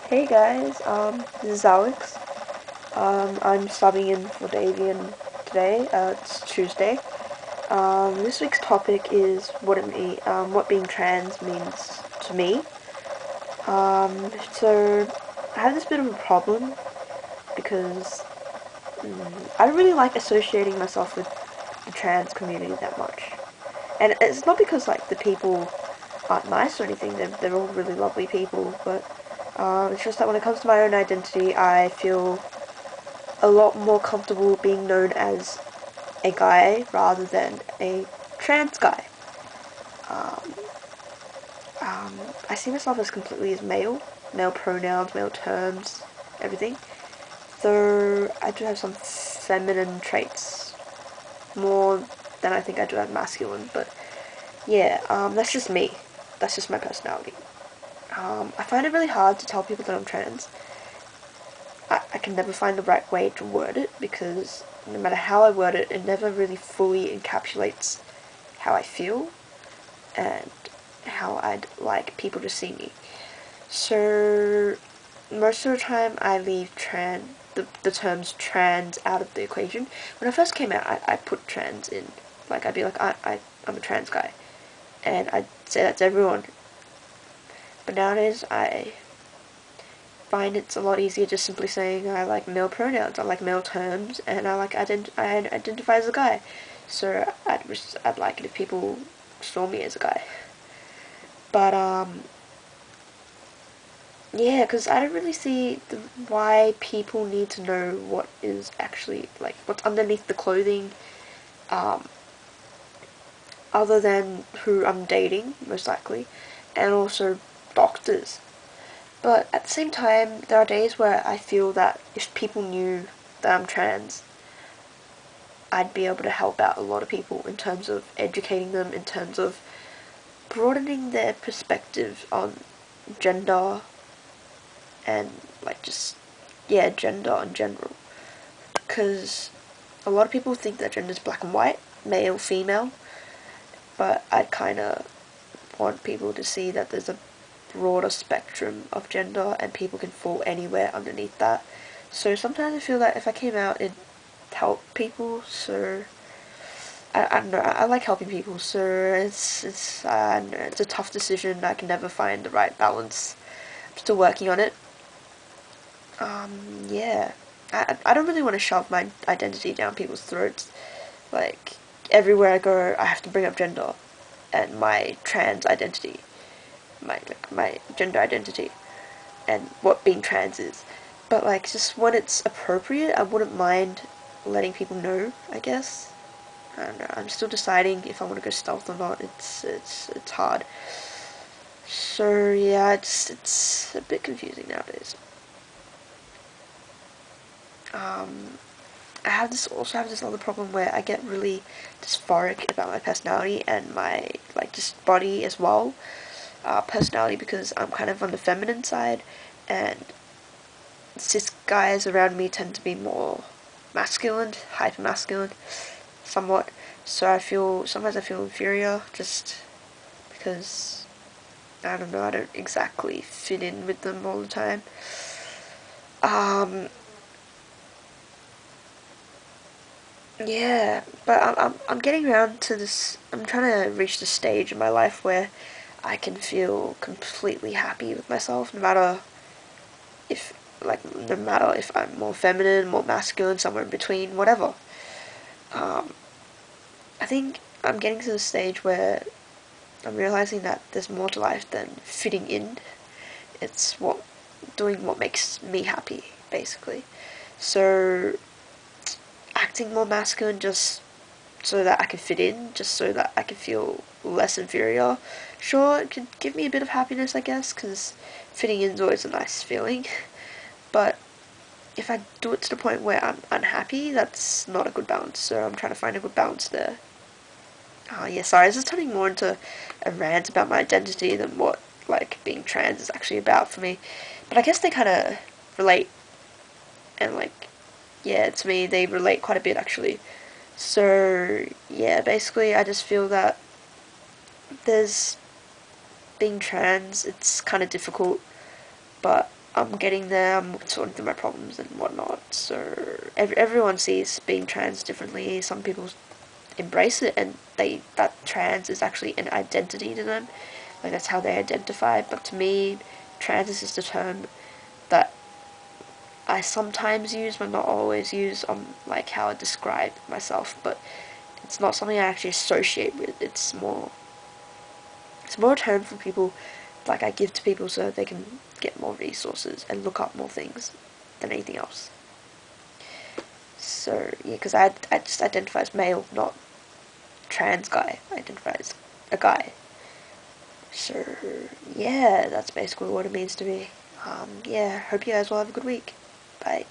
Hey guys, this is Alex. I'm subbing in for Davian today. It's Tuesday. This week's topic is what being trans means to me. So I have this bit of a problem because I don't really like associating myself with the trans community that much. And it's not because like the people aren't nice or anything. They're all really lovely people, but it's just that when it comes to my own identity, I feel a lot more comfortable being known as a guy rather than a trans guy. Um, I see myself as completely as male pronouns, male terms, everything. Though I do have some feminine traits, more than I think I do have masculine. But yeah, that's just me. That's just my personality. I find it really hard to tell people that I'm trans. I can never find the right way to word it because no matter how I word it, it never really fully encapsulates how I feel and how I'd like people to see me. So most of the time I leave the terms trans out of the equation. When I first came out, I put trans in. Like I'd be like, I'm a trans guy. And I'd say that to everyone. But nowadays I find it's a lot easier just simply saying I like male pronouns, I like male terms, and I identify as a guy. So I'd like it if people saw me as a guy. But yeah, because I don't really see why people need to know what is actually like what's underneath the clothing, um, other than who I'm dating, most likely, and also doctors. But at the same time, there are days where I feel that if people knew that I'm trans, I'd be able to help out a lot of people in terms of educating them, in terms of broadening their perspective on gender and like just, yeah, gender in general. Because a lot of people think that gender is black and white, male, female, but I kind of want people to see that there's a broader spectrum of gender and people can fall anywhere underneath that. So sometimes I feel that if I came out, it'd help people. So I don't know. I like helping people. So I don't know, it's a tough decision. I can never find the right balance. I'm still working on it. Yeah. I don't really want to shove my identity down people's throats. Like everywhere I go, I have to bring up gender and my trans identity, my gender identity, and what being trans is. But like just when it's appropriate, I wouldn't mind letting people know, I guess. I don't know. I'm still deciding if I want to go stealth or not. It's hard. So yeah, it's a bit confusing nowadays. Um, I have this other problem where I get really dysphoric about my personality and my like just body as well. Personality because I'm kind of on the feminine side, and cis guys around me tend to be more masculine, hyper masculine, somewhat. So sometimes I feel inferior just because I don't know, I don't exactly fit in with them all the time. Um, yeah, but I'm getting around to this. I'm trying to reach the stage in my life where I can feel completely happy with myself, if no matter if I'm more feminine, more masculine, somewhere in between, whatever. Um, I think I'm getting to the stage where I'm realizing that there's more to life than fitting in. It's doing what makes me happy, basically. So acting more masculine just so that I can fit in, just so that I can feel less inferior. Sure, it could give me a bit of happiness, I guess, because fitting in is always a nice feeling. But if I do it to the point where I'm unhappy, that's not a good balance. So I'm trying to find a good balance there. Oh yeah, sorry, this is turning more into a rant about my identity than what like being trans is actually about for me. But I guess they kind of relate, and like, yeah, to me they relate quite a bit actually. So yeah, basically I just feel that there's being trans, it's kind of difficult, but I'm getting there. I'm sorting through my problems and whatnot. So everyone sees being trans differently. Some people embrace it, and that trans is actually an identity to them. Like that's how they identify. But to me, trans is just a term that I sometimes use, but not always use on like how I describe myself. But it's not something I actually associate with. It's more a term for people, like I give to people so they can get more resources and look up more things than anything else. So yeah, because I just identify as male, not trans guy. I identify as a guy. So yeah, that's basically what it means to me. Yeah, hope you guys will have a good week. Bye.